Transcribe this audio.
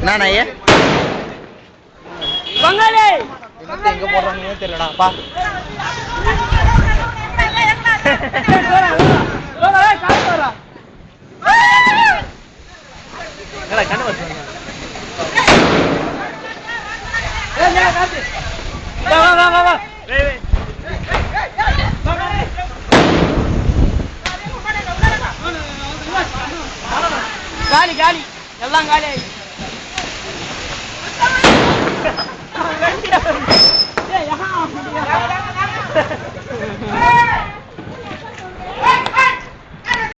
என்ன ஐயா எங்க போடுறாங்கன்னு தெரியலடாப்பா. கண்ணு வச்சு காலி காலி எல்லாம் காலி ஆயிடுச்சு.